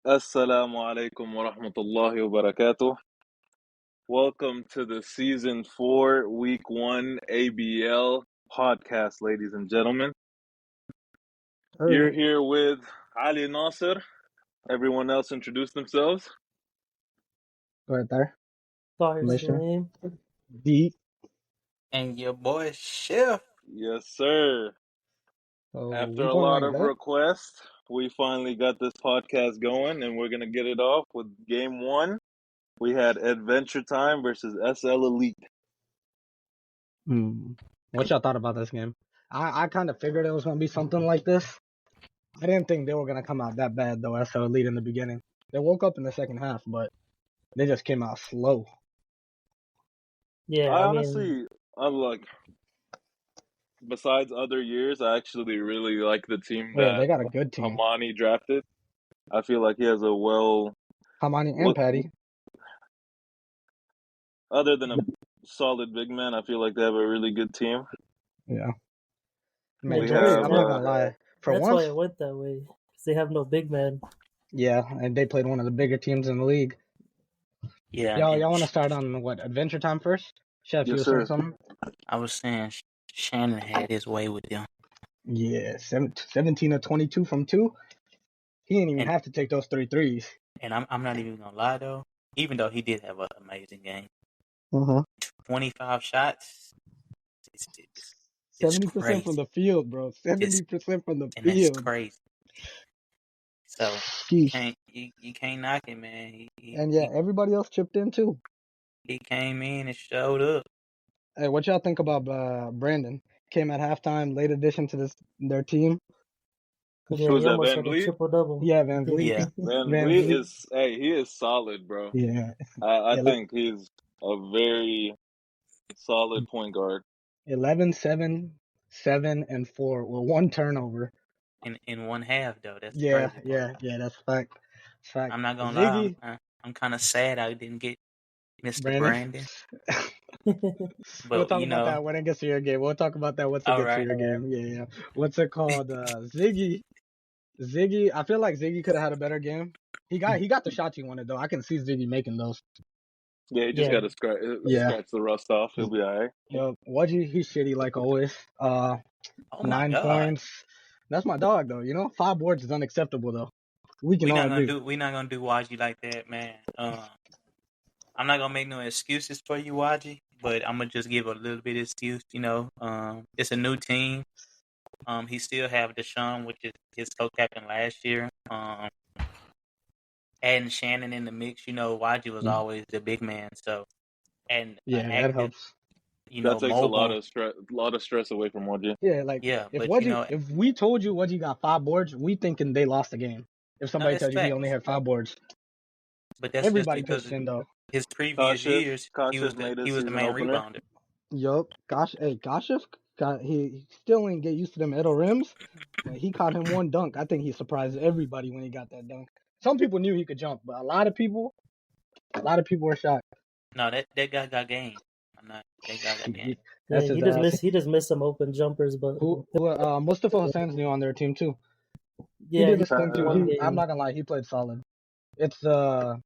Assalamu alaikum wa rahmatullahi wa barakatuh. Welcome to the season 4, week 1 ABL podcast, ladies and gentlemen. You're here with Ali Nasser. Everyone else introduce themselves. Right there. Sorry, Commissioner. name. D. And your boy Chef. Yes, sir. So After week a one lot went of good. requests, we finally got this podcast going, and we're going to get it off with game 1. We had Adventure Time versus SL Elite. What y'all thought about this game? I kind of figured it was going to be something like this. I didn't think they were going to come out that bad, though, SL Elite in the beginning. They woke up in the second half, but they just came out slow. Yeah, I I honestly, mean, I'm like, besides other years, I actually really like the team Oh, yeah, that they got a good team. Hamani drafted. I feel like he has a Hamani and Patty. other than a solid big man, I feel like they have a really good team. Yeah. We Majority, have, I'm not going to lie. For that's once, why it went that way. 'Cause they have no big man. yeah, and they played one of the bigger teams in the league. Yeah, Y'all want to start on what, Adventure Time first? Chef, you yes, were saying sir. something? I was saying Shannon had his way with them. Yeah, 17 of 22 from 2. He didn't even And- have to take those 3 threes. And I'm not even gonna lie though, even though he did have an amazing game. 25 shots. It's 70% crazy. from the field, bro. 70% from the And field. that's crazy. So Sheesh. you can't knock it, man. And yeah, everybody else chipped in too. He came in and showed up. Hey, what y'all think about Brandon? Came at halftime, late addition to their team. Yeah, Who's he that, almost Van had a Vliet? triple double. Yeah, Van Vliet. Yeah. Van Van Vliet Vliet. he is solid, bro. Yeah. I think he's a very solid point guard. 11, 7, 7, and 4 with 1 turnover. In one half though. That's Yeah, crazy. yeah, that's fact. That's fact. I'm not gonna Ziggy, lie. I'm kind of sad I didn't get Mr. Brandon. But We'll talk about that when it gets to your game. We'll talk about that once it gets to your game. Yeah. What's it called? Ziggy, I feel like Ziggy could have had a better game. He got the shots he wanted though. I can see Ziggy making those. Yeah, he just got to scratch the rust off. He'll be all right. Yo, Wudgy, he's shitty like always. Oh my 9 God. points. That's my dog though. 5 boards is unacceptable though. We can all agree. We're not gonna do Waji like that, man. I'm not gonna make no excuses for you, Waji, but I'm gonna just give a little bit of excuse. It's a new team. He still have Deshaun, which is his co-captain last year. Adding Shannon in the mix, Waji was always the big man. So, and yeah, that helps. That takes mobile, a lot of stress away from Wudgy. Yeah, if we told you Wudgy got 5 boards, we thinking they lost the game. If somebody tells you he only had 5 boards. But that's everybody just because pitched in though. His previous years, he was the main opener. rebounder. Yup. Kashif, he still ain't get used to them Edo rims. But he caught him one dunk. I think he surprised everybody when he got that dunk. Some people knew he could jump, but a lot of people were shocked. No, that guy got game. That guy got game. He just missed some open jumpers, but Mustafa Hussain's new on their team too. Yeah, he did his thing too. I'm not gonna lie, he played solid. It's the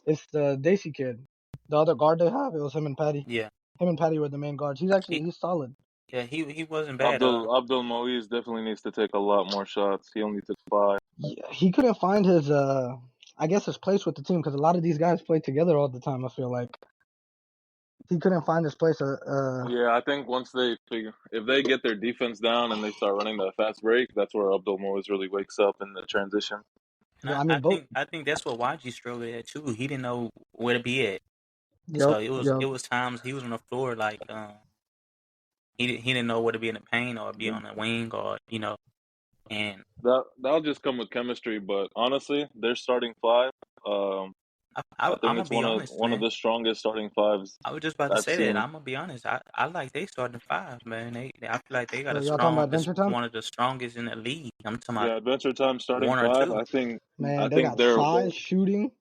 Desi kid, the other guard they have. It was him and Patty. Yeah, him and Patty were the main guards. He's solid. Yeah, he wasn't bad. Abdul Moise definitely needs to take a lot more shots. He only took 5. Yeah, he couldn't find his I guess his place with the team because a lot of these guys play together all the time. I feel like he couldn't find his place. Yeah, I think once if they get their defense down and they start running the fast break, that's where Abdul Moise really wakes up in the transition. Yeah, I think that's what YG struggled at too. He didn't know where to be at. Yep, so it was times he was on the floor like he didn't know where to be in the paint or be on the wing or and that'll just come with chemistry. But honestly, their starting 5. I think it's one of the strongest starting 5s. I was just about to say that. I'm gonna be honest. I like they starting 5, man. I feel like they got one of the strongest in the league. I'm talking about Adventure Time starting 5. I think they got size, shooting,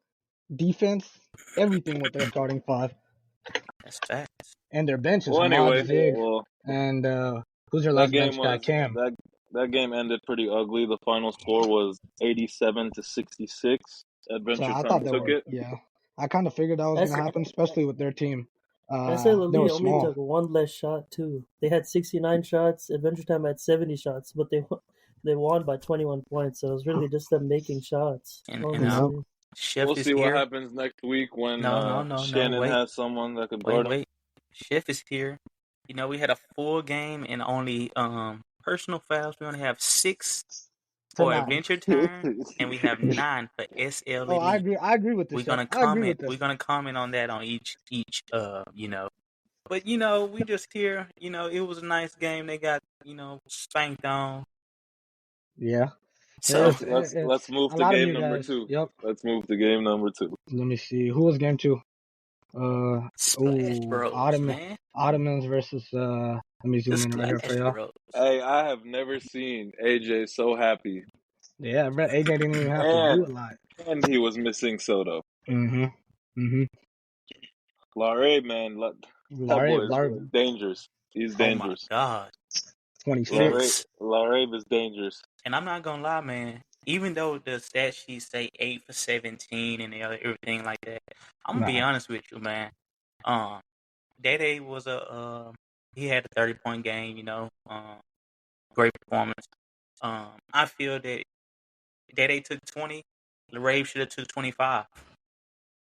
defense, everything with their starting 5. That's facts. And their bench is and who's your last bench guy? Cam. That game ended pretty ugly. The final score was 87-66. So Adventure I Time thought they took were, it. yeah. I kind of figured that was That's gonna happen, especially with their team. They were SLE only small. took one less shot too. They had 69 shots. Adventure Time had 70 shots, but they won by 21 points. So it was really just them making shots. And Yep. Honestly, Chef We'll is see what here. happens next week when No. Shannon Wait, has someone that could guard him. wait. Chef is here. You know, we had a full game and only personal fouls. We only have 6 To for 9. Adventure Time, and we have 9 for SL Oh, I Elite. agree. I agree with this, We're Chef. gonna I agree comment. with this. We're gonna comment on that on each you know. But you know, we just here. You know, it was a nice game. They got spanked on. Yeah. So Let's move A to lot of game new number guys. 2. Yep. Let's move to game number 2. Let me see. Who was game 2? Splash Bros, man. Ottomans versus let me The zoom in right here for Splash y'all. Bros. Hey, I have never seen AJ so happy, Yeah, I bet AJ didn't even have to do and a lot. he was missing Soto. Mm-hmm. Larry, man, that Larry, boy is dangerous. He's Oh my dangerous. God. 26. Larry is dangerous. And I'm not gonna lie, man. Even though the stat sheets say 8 for 17 and everything like that, I'm gonna be Nah. honest with you, man. Day was he had a 30-point game. Great performance. I feel that Day took 20. Larave should have took 25.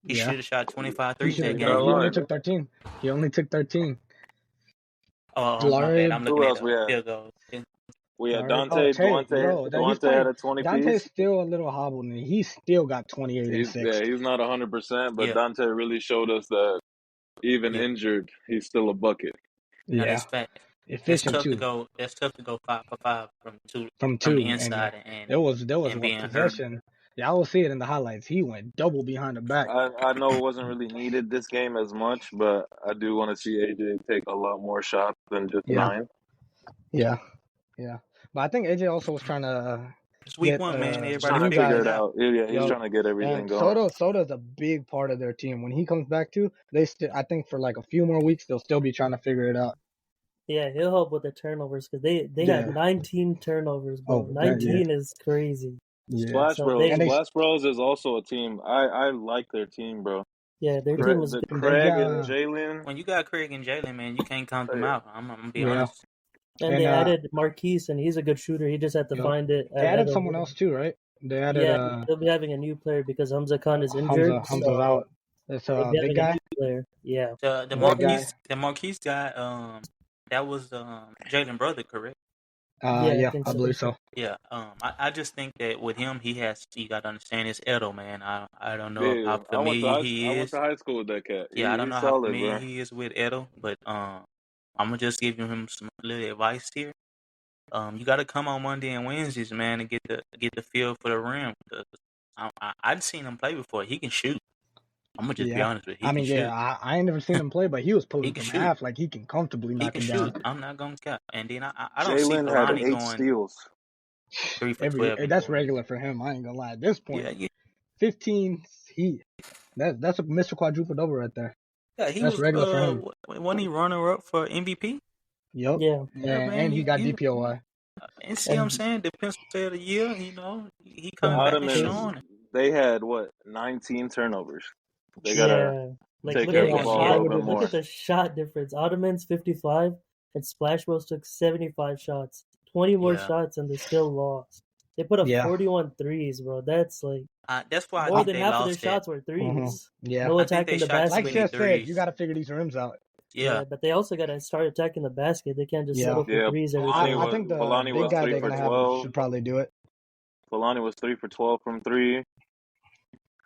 He Yeah. should have shot 25 He threes should that have. You're not game. He only lying. took 13. He only took 13. Oh, my bad. Larry, I'm Who looking at else the we had? field goal. We had Larry. Oh, Dante. Tay, bro, that he's Duante had playing. a 20 Dante's piece. still a little hobbled, and he still got 28 and 6. He's not 100%, but Yeah. Dante really showed us that even Yeah. injured, he's still a bucket. Now Yeah. that's fact. That's Efficient tough to too. go. That's tough to go 5 for 5 from From the 2, and inside and there was and what being hurt. possession. Yeah, I will see it in the highlights. He went double behind the back. I know it wasn't really needed this game as much, but I do want to see AJ take a lot more shots than just Yeah. 9. Yeah. But I think AJ also was trying to It's week get 1, man. He's Everybody trying to new figure figuring it it guys. out. out. Yeah, he's Yup. trying to get everything And going. Soto's a big part of their team. When he comes back too, they still, I think for like a few more weeks they'll still be trying to figure it out. yeah, he'll help with the turnovers because they had 19 turnovers, bro. Oh, that, 19 is crazy. yeah. So they Splash Bros is also a team. I like their team, bro. their team was The good. They Craig and got Jalen. when you got Craig and Jalen, man, you can't count them out. I'm gonna be yeah. honest. And And they added Marquise, and he's a good shooter. He just had to Yup. find it. They added someone else too, right? They added Yeah, they'll be having a new player because Hamza Khan is injured. Hamza's So out. It's they'll a be big having a guy. new player. Yeah. The Big guy. Marquise guy, that was Jalen brother, correct? Yeah, Yeah, I think I so. believe so. Yeah. I just think that with him, you got to understand it's Adel, man. I don't know Yeah, how familiar he I went is. to high school with that cat. Yeah, I don't He's know how solid, familiar bro. he is with Adel, but I'm gonna just give him some little advice here. You got to come on Monday and Wednesdays, man, and get the feel for the rim. Cause I'd seen him play before. He can shoot. I'm gonna just be Yeah. honest with you. He I can mean, shoot. yeah, I ain't never seen him play, but he was He pulling can from shoot. half like he can comfortably He knock can it shoot. down. I'm not gonna cap. And then I don't see Jalen had Polani 8 going steals. 3 for 12 That's anymore. regular for him. I ain't gonna lie. At this point, Yeah, 15. That's a Mr. Quadruple double right there. he That's was regular for him. wasn't he runner up for MVP? Yep. Yeah. Yeah, man. And he got DPOI. And see what I'm saying? Defensive player of the year. He The coming back and Ottomans, showing. they had 19 turnovers. They gotta Yeah. Like take look care at of the the ball a shot. little bit Look more. at the shot difference. Ottomans 55 and Splash Bros took 75 shots. 20 more Yeah. shots and they still lost. They put up 41 threes, bro. That's like That's why I more think than they half of their lost that. shots were 3s. Yeah. No I think they attacking the shot too Like basket. many Chef said, you threes. gotta figure these rims out. Yeah. But they also gotta start attacking the basket. They can't just settle for Yeah, threes every I time. think the Polani big was guy 3 they're for gonna have 12. should probably do it. Polani was 3 for 12 from 3.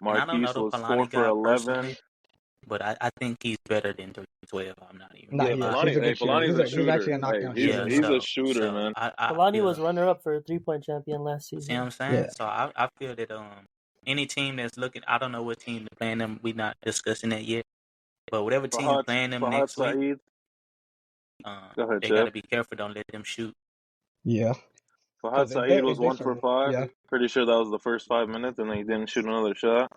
And I don't know Marquise the was 4 Polani for guy 11. personally, but I think he's better than 3 for 12. I'm not even Nah, gonna he is. lie. He's a good shooter. Polani's a He's actually shooter. a knockdown He's shooter. Yeah, he's Yeah. a shooter, man. I Polani feel, was runner up for a 3-point champion last see what season. I'm saying? Yeah. So I feel that any team that's looking, I don't know what team they're playing them. We're not discussing that yet. But whatever team playing them next week, Saeed. Go ahead, they Chef. got to be careful. Don't let them shoot. Yeah. Fahad Saeed was 1 for 5. Yeah. Pretty sure that was the first 5 minutes, and then he didn't shoot another shot.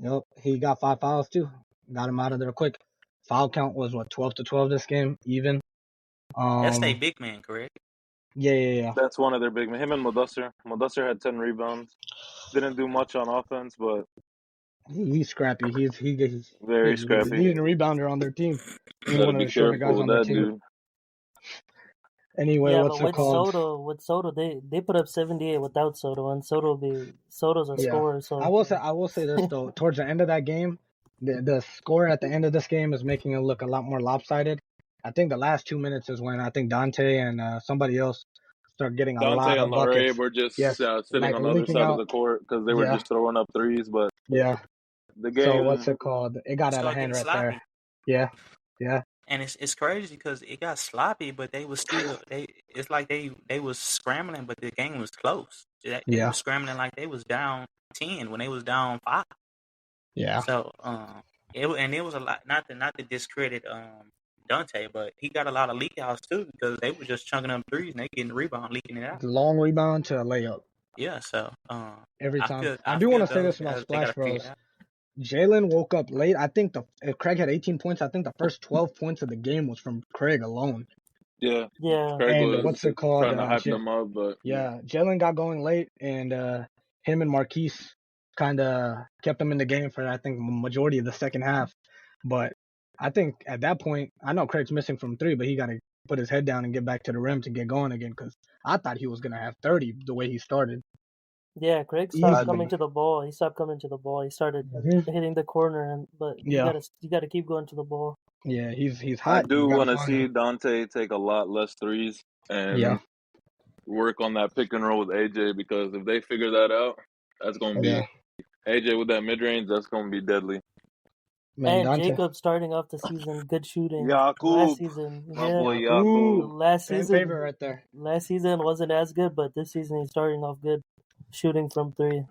Yep. He got 5 fouls too. Got him out of there quick. Foul count was 12 to 12 this game, even. That's a big man, correct? Yeah. That's one of their big men. Him and Mudassir. Mudassir had 10 rebounds. Didn't do much on offense, but He's scrappy. He's Very the scrappy. leading rebounder on their team. You And got to one of be the shorter careful guys with on their that team. dude. Anyway, Yeah, what's but it called? with Soto, they put up 78 without Soto, and Soto's a Yeah, scorer. So I will say this though. Towards the end of that game, the score at the end of this game is making it look a lot more lopsided. I think the last 2 minutes is when I think Dante and somebody else start getting a Dante lot and of Larray buckets. were just Yes, sitting like on the other leaking side of out. the court because they were Yeah, just throwing up threes. But yeah. the So what's game, it called? It got out of Start hand getting right there. sloppy. Yeah, yeah, And it's crazy because it got sloppy, but they was still it's like they was scrambling, but the game was close. They yeah, was scrambling like they was down 10 when they was down 5. yeah. So it was a lot, not to discredit Dante, but he got a lot of leak outs too because they were just chunking up threes and they getting the rebound, leaking it out. The long rebound to a layup Yeah, so every time. I I do want feel to say those this about guys, they got Splash to figure it Bros. out. Jalen woke up late. I think if Craig had 18 points, I think the first 12 points of the game was from Craig alone. yeah, yeah, Craig And was what's it called? trying to hype them up, but Yeah, Jalen got going late, and him and Marquise kind of kept him in the game for I think majority of the second half. But I think at that point, I know Craig's missing from three, but he got to put his head down and get back to the rim to get going again. Because I thought he was gonna have 30 the way he started. yeah. Craig stopped Easily. coming to the ball. He stopped coming to the ball. He started Mhm. hitting the corner, but Yeah, you gotta keep going to the ball. yeah, he's I hot. You do gotta want to find see him. Dante take a lot less threes Yeah, and work on that pick and roll with AJ because if they figure that out, that's going to yeah, be AJ with that mid range. That's going to be deadly. man, And Dante. Jacob starting off the season, good shooting. Last Yakub, season, my yeah, boy Yaku, Yakub. last fan season, favorite right there. last season wasn't as good, but this season he's starting off good, shooting from three.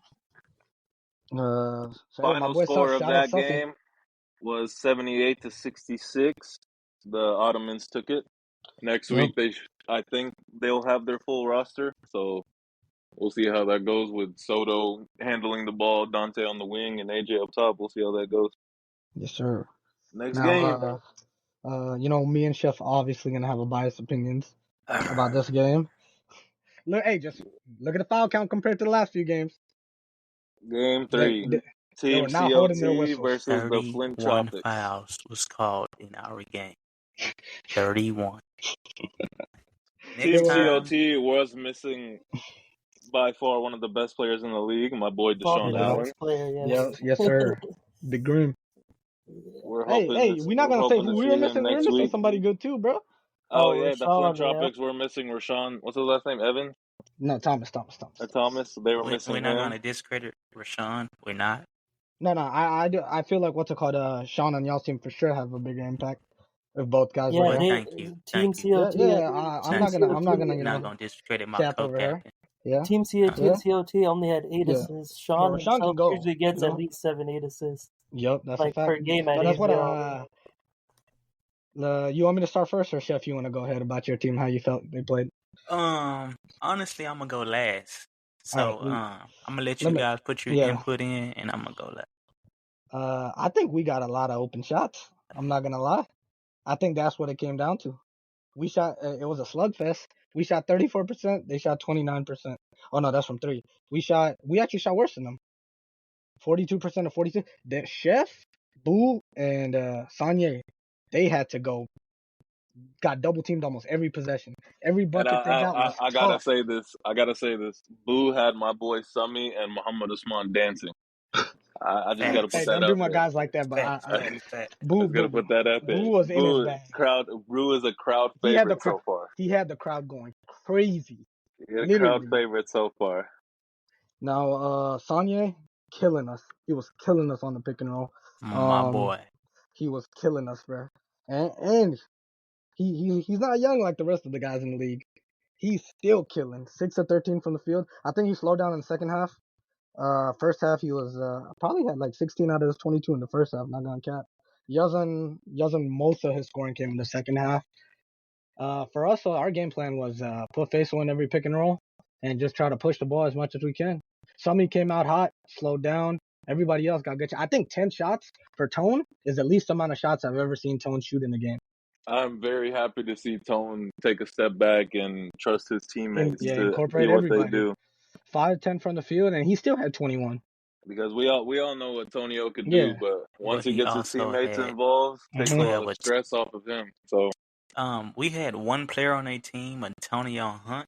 So hey, my Final boy score Suff, of shout out that Suffy. game was 78-66. The Ottomans took it. Next Yep. week, I think they'll have their full roster. So we'll see how that goes with Soto handling the ball, Dante on the wing, and AJ up top. We'll see how that goes. Yes, sir. Next game. Now, me and Chef obviously gonna have a biased opinions about this game. Look, hey, just look at the foul count compared to the last few games. Game They 3. they, they Team were not holding their COT whistles. versus the Flint 31 Tropics. fouls was called in our game. 31. Team Next time, COT was missing by far one of the best players in the league, my boy Probably Deshaun the yeah. Allen. best player, Yeah, yes. yes, sir. Big Grim. We're Hey, we're not we're gonna say hoping who to we were see him missing. We were next missing week. somebody good too, bro. Oh Oh, yeah, the Flint Rashawn, yeah. Tropics were missing Rashawn. What's his last name? Evan No, Thomas. or Thomas? They were We're missing not him. gonna discredit Rashawn. We're not. No. I feel like what's it called? Sean on y'all's team for sure have a big impact if both guys were Yeah, Well, there. they thank you, Team Yeah, COT. yeah. I'm Team thank not you. gonna COT. Not gonna discredit my cap over her. co-captain. Yeah, Team yeah, COT only had 8 yeah. assists. Yeah, Sean Rashawn can himself go. usually gets at No. least 7, 8 assists, Yep, that's a like per fact. game at No, that's what ABL. you want me to start first, or Chef? You want to go ahead about your team? How you felt they played? Honestly, I'm gonna go last. All right. So, I'm gonna let Let you me. guys put your Yeah. input in, and I'm gonna go last. I think we got a lot of open shots. I'm not gonna lie. I think that's what it came down to. We shot. It was a slugfest. We shot 34%. They shot 29%. Oh no, that's from three. We actually shot worse than them. 42% of 42. The Chef, Boo, and Sanye, they had to go. Got double teamed almost every possession. Every And bucket they got was I gotta tough. say this. I gotta say this. Boo had my boy Summy and Muhammad Usman dancing. I just gotta put Hey, Facts. that don't do out my there. guys like that. But Facts. Facts. I Boo, just gotta Boo, put that out there. Boo was in his bag. Boo is a crowd He had the favorite so far. he had the crowd going crazy. He a crowd Literally. favorite so far. Now, Sanye killing us. He was killing us on the pick and roll. My boy. He was killing us, bro. And he's not young like the rest of the guys in the league. He's still killing. 6 of 13 from the field. I think he slowed down in the second half. First half he was probably had like 16 out of his 22 in the first half. Not gonna cap. Yazan most of his scoring came in the second half. For us, our game plan was put Faisal in every pick and roll and just try to push the ball as much as we can. Somebody came out hot, slowed down. Everybody else got good. I think 10 shots for Tone is the least amount of shots I've ever seen Tone shoot in the game. I'm very happy to see Tone take a step back and trust his teammates to Incorporate do what they everybody. do. 5-10 from the field, and he still had 21. because we all know what Tonio could do, Yeah. but once But he he gets his also teammates had involved, takes all 12 the stress off of him. So we had one player on their team, Antonio Hunt.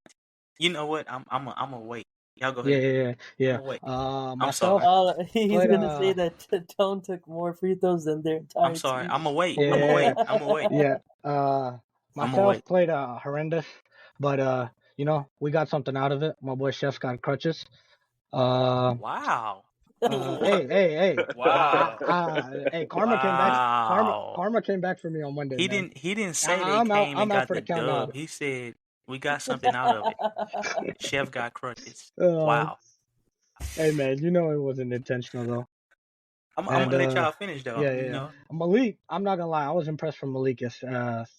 You know what? I'm a wait. Y'all go Yeah, ahead. yeah, I'm yeah, gonna wait. yeah. I'm sorry. Myself He's played gonna say that Tone took more free throws than their I'm entire sorry. team. I'm gonna wait. I'm gonna yeah, wait. I'm gonna wait. yeah. I'm gonna Myself wait. played horrendous, but we got something out of it. My boy Chef's got crutches. Uh, Wow. hey, hey, hey. Wow. Hey, karma came back. Karma, Wow. karma came back for me on Monday, He man. didn't he didn't say they I'm out. came and I'm out got for the the count now. dub. He said we got something out of it. Chef got crutches. Uh, Wow. hey, man, you know it wasn't intentional though. I'm And gonna let y'all finish though. yeah, yeah, You yeah. know. Malik, I'm not gonna lie, I was impressed from Malik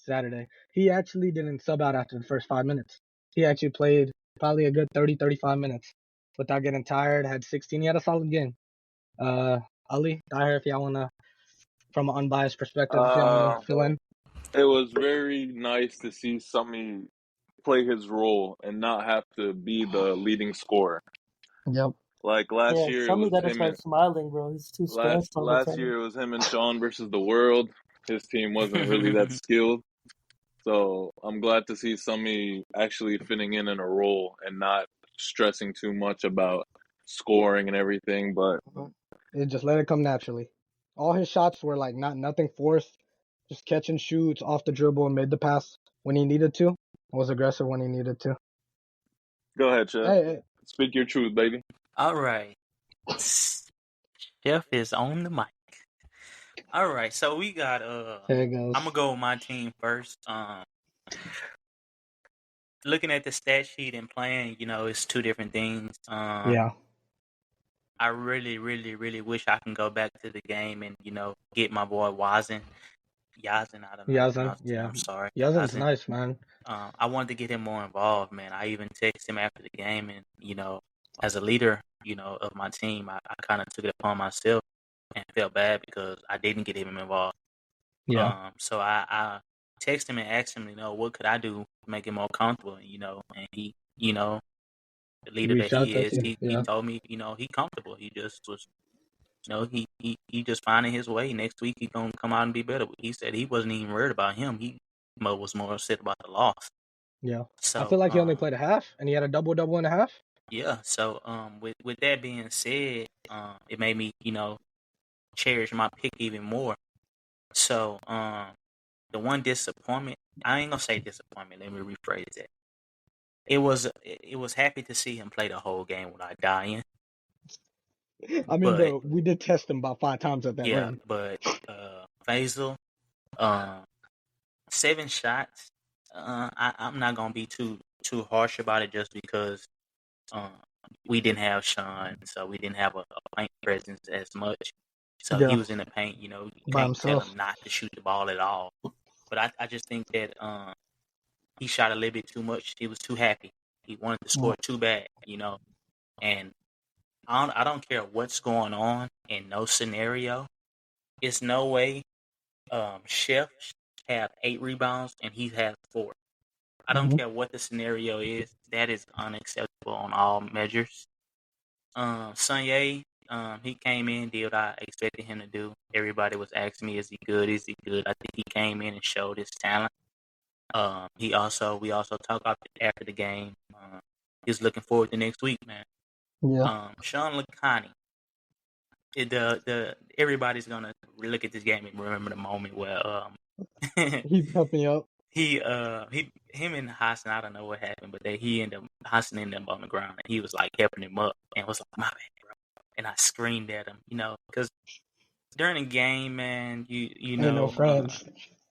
Saturday. He actually didn't sub out after the first 5 minutes. He actually played probably a good 30, 35 minutes without getting tired. Had 16. He had a solid game. Uh, Ali, Tahir, if y'all wanna, from an unbiased perspective, if y'all wanna uh, fill in. it was very nice to see Summy play his role and not have to be the leading scorer. Yep. Like last Yeah, year, it somebody was gotta him and start smiling, bro. He's too last stressed all the last time. year it was him and Sean versus the world. His team wasn't really that skilled, so I'm glad to see Summy actually fitting in a role and not stressing too much about scoring and everything. But It just let it come naturally. All his shots were like nothing forced, just catch and shoots off the dribble and made the pass when he needed to. Was aggressive when he needed to. go ahead, Chef. Hey, hey, Speak your truth, baby. All right. Chef is on the mic. All right, so we got there it goes. I'm gonna go with my team first. Looking at the stat sheet and playing, it's two different things. Yeah, I really, really, really wish I can go back to the game and get my boy Wazin. Yazin, I don't know how to Yazan. pronounce his name. Yeah, I'm sorry, Yazan's Yazin. nice, man. I wanted to get him more involved, man. I even texted him after the game, and as a leader, of my team, I kind of took it upon myself and felt bad because I didn't get him involved. Yeah, So I texted him and asked him, what could I do to make him more comfortable, and he, the he leader that reached out he to is, you. he Yeah, told me, he comfortable. He just was, he just finding his way. Next week he gonna come out and be better. He said he wasn't even worried about him. He was more upset about the loss. yeah. I So feel like he only played a half, and he had a double and a half. yeah. So with that being said, it made me cherish my pick even more. So the one disappointment, I ain't gonna say disappointment. Let me rephrase that. It was happy to see him play the whole game without dying. I mean, But bro, we did test him about 5 times at that yeah, rim. but Faisal, 7 shots. I'm not gonna be too harsh about it just because um, we didn't have Sean, so we didn't have a paint presence as much. So he Yeah, was in the paint. You by can't tell himself. him not to shoot the ball at all. But I just think that he shot a little bit too much. He was too happy. He wanted to score too bad, And I don't care what's going on in no scenario. It's no way Chef have 8 rebounds and he has 4. I don't Mm-hmm. care what the scenario is. That is unacceptable on all measures. Sunye, he came in, did what I expected him to do. Everybody was asking me, is he good? Is he good? I think he came in and showed his talent. We also talked about after the game. He's looking forward to next week, man. Yeah, Sean Lacani, the everybody's gonna look at this game and remember the moment where he helped me out. him and Hassan, I don't know what happened, but Hassan ended up on the ground and he was like helping him up and was like, my bad, bro. And I screamed at him, because during the game, man, Ain't no friends.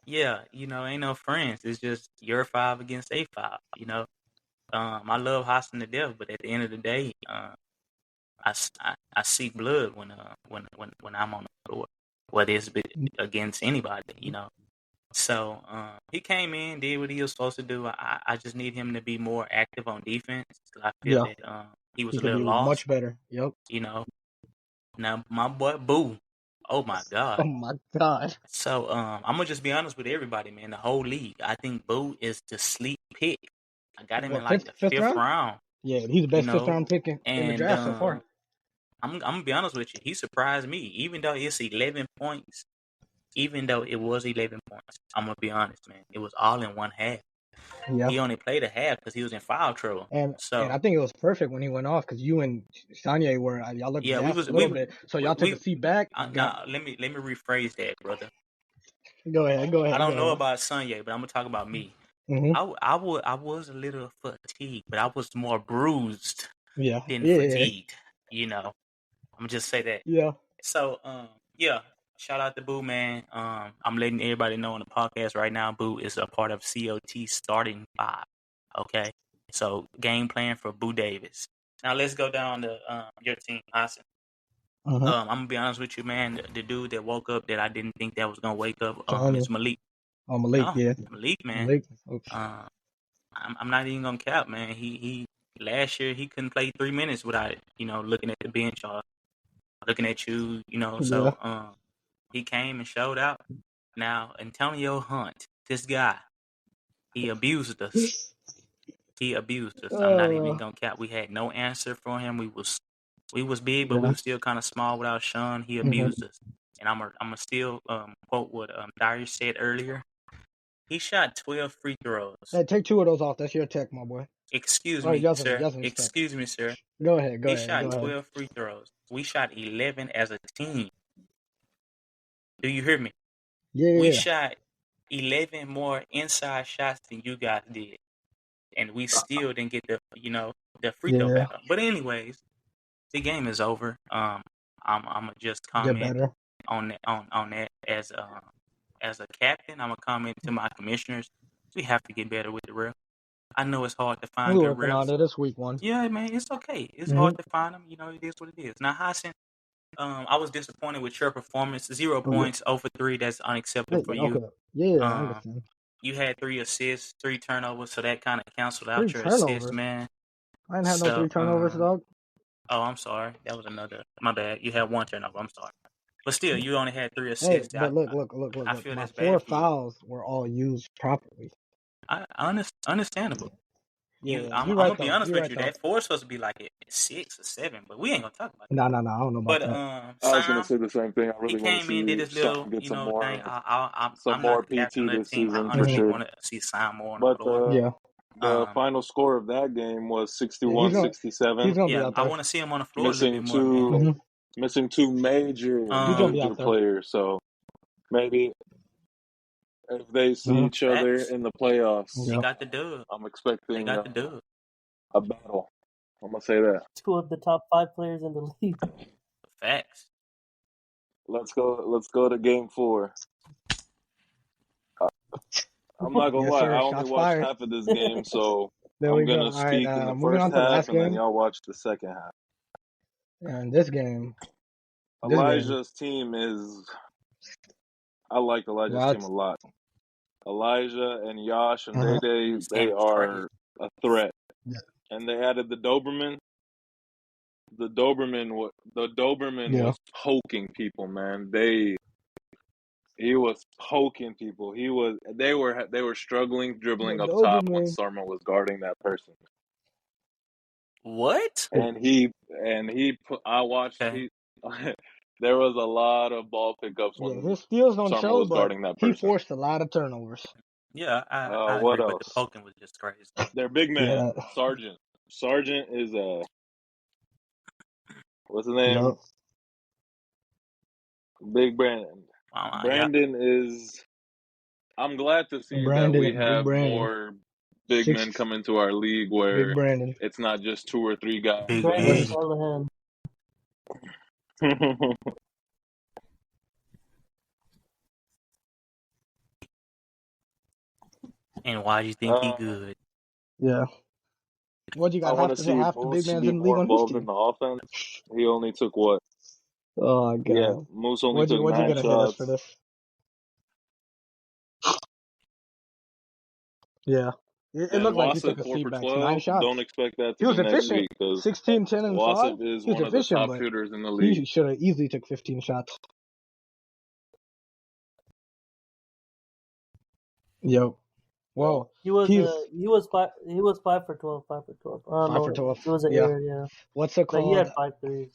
yeah, ain't no friends. It's just your 5 against a 5, I love Hassan to death, but at the end of the day, I see blood when I'm on the floor, whether it's against anybody. So he came in, did what he was supposed to do. I just need him to be more active on defense. I feel Yeah, that he was he a could little be lost. much better. Yep. Now my boy Boo, oh my God. Oh my God. So I'm gonna just be honest with everybody, man. The whole league, I think Boo is the sleep pick. I got him in What, like the fifth fifth round? round, Yeah, he's the best fifth round pick in the and draft so far. I'm gonna be honest with you. He surprised me, even though it's 11 points. Even though it was 11 points, I'm gonna be honest, man. It was all in one half. Yeah. He only played a half because he was in foul trouble. And So I think it was perfect when he went off because you and Sanye were y'all looked yeah, gassed a little bit, so y'all took a seat back. now let me rephrase that, brother. Go ahead. I don't know about Sunye, but I'm gonna talk about me. Mm-hmm. I was a little fatigued, but I was more bruised Yeah. than Yeah. fatigued. You know, I'm gonna just say that. Yeah. So yeah. Shout out to Boo, man. I'm letting everybody know on the podcast right now. Boo is a part of COT starting five. Okay, so game plan for Boo Davis. Now let's go down to your team, Hassan. Uh-huh. I'm gonna be honest with you, man. The dude that woke up that I didn't think that was gonna wake up Tony. is Malik. Oh, Malik, No, yeah. Malik, man. Malik. Oops. I'm not even gonna cap, man. He last year he couldn't play 3 minutes without looking at the bench or looking at you, Yeah. So he came and showed out. Now Antonio Hunt, this guy, he abused us. He abused us. I'm not even gonna cap. We had no answer for him. We was big, but we Yeah. were still kind of small without Sean. He Mm-hmm. abused us. And I'm gonna still quote what Darius said earlier. He shot 12 free throws. Hey, take 2 of those off. That's your tech, my boy. Excuse Oh, me, Yasin's sir. tech. Excuse me, sir. Go ahead. He shot 12 free throws. We shot 11 as a team. Do you hear me? Yeah. We shot 11 more inside shots than you guys did, and we still didn't get the free throw back up. But anyways, the game is over. I'm gonna just Get comment better. on that as a captain. I'm gonna comment to my commissioners. We have to get better with the refs. I know it's hard to find We're good working on refs. it this week one. Yeah, man, it's okay. It's hard to find them. It is what it is. Now, Hassan, I was disappointed with your performance. 0 points, 0 for 3. That's unacceptable for you. Okay. Yeah, I understand. You had 3 assists, 3 turnovers, so that kind of canceled out 3 your turnovers. assists, man. I didn't have no 3 turnovers, dog. Oh, I'm sorry. That was another. My bad. You had 1 turnover. I'm sorry. But still, you only had 3 Hey, assists. but look. I feel My that's 4 bad for you. fouls were all used properly. Understandable. Yeah, I'm you're gonna right be though. honest You're with right you. though. That 4 is supposed to be like at 6 or 7, but we ain't gonna talk about that. No, I don't know about But that. I was gonna Sam, say the same thing. I he really want to came in, did see his Sean little, get some thing. some I'm not more the captain PT of the this team. I season for honestly sure. want to see Sam more on the But floor. the final score of that game was He's 61-67. gonna be out there. I want to see him on the floor a little bit more, man. Missing two major He's gonna be out there. players. So maybe if they see each other Facts. in the playoffs, They got the dub. I'm They expecting got the dub. a battle. I'm gonna say that. 2 of the top 5 players in the league. Facts. Let's go to game 4. I'm not gonna Yes, lie. sir. I only Shots watched fired. half of this game, so There I'm we go. gonna All right. speak in the Moving first on to the half, last and then game. y'all watch the second half. And this game. Elijah's team is. I like Elijah's team a lot. Elijah and Yash and they are a threat. Yeah. And they added the Doberman. The Doberman was poking people, man. He was poking people. They were struggling dribbling up top when Sarma was guarding that person. What? And I watched there was a lot of ball pickups when his steals don't Sarma show, was but guarding that person. he forced a lot of turnovers. Yeah, I what agree, else? but the poking was just crazy. Their big man, Sargent. Sargent is what's his name? Yep. Big Brandon. Brandon is. I'm glad to see that we have more big men come into our league where it's not just 2 or 3 guys. Brandon Callahan. And why do you think he good? Yeah. What you got? I want to see half the big Moose man's be in the league more on his involved team. in the offense. He only took what? Oh God. Yeah, Moose only took 9 gonna hit us for shots. this? Yeah. It looked like he took a 4 seat for back. 12. 9 shots. Don't expect that He to was be next efficient. week because 16, 10, and 5. Wasif is He was one of the efficient, top but shooters in the league. he should have easily took 15 shots. Yep. Whoa. He was 5 for 12. 5 for 12. 5 for 12. It was an error, yeah. What's it But he called? had 5 threes.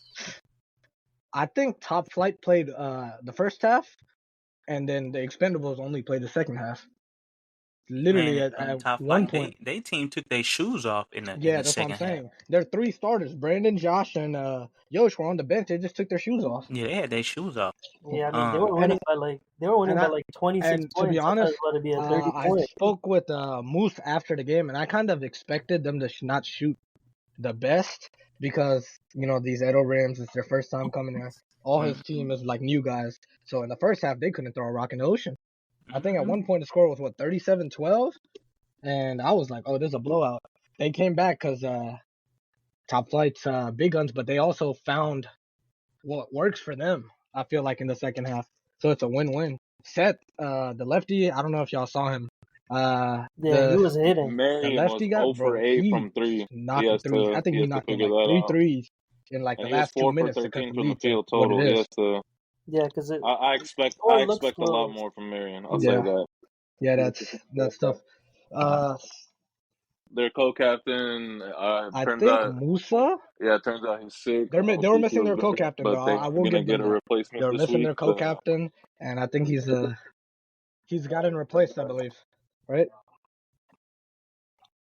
I think Top Flight played the first half, and then the Expendables only played the second half. Literally Man, at Top one Flight, point. they team took their shoes off in Yeah, the that's what I'm second half. saying. There are 3 starters. Brandon, Josh, and Yosh were on the bench. They just took their shoes off. Yeah, they had their shoes off. Yeah, I mean they were winning by like 26 to be points. I thought it honest, was about to be a 30 I point. spoke with Moose after the game, and I kind of expected them to not shoot the best because these Edo Rams, it's their first time coming there. All his team is like new guys, so in the first half they couldn't throw a rock in the ocean. I think at one point the score was 37-12, and I was like, oh, this is a blowout. They came back because Top Flight's big guns, but they also found what works for them. I feel like in the second half, so it's a win-win. Seth, the lefty, I don't know if y'all saw him. Yeah, he The was hitting. Marion was lefty guy, 0 for bro, 8 he from 3. knocking threes. I think He he has to knocked in figure like that three out. threes in like the And he was last 2 4 for minutes to cut 13 the from the lead to field what it total. He is. has to. Yeah, because I the score looks expect a lot close. more from Marion. I'll say Yeah, that. yeah, that's tough. Their co-captain I turns think out, Musa. turns out he's sick. They were Hopefully he missing feels their better. co-captain But though. they're I will gonna give get them a that. They replacement were this missing week. their co-captain, and I think he's gotten replaced, I believe. Right?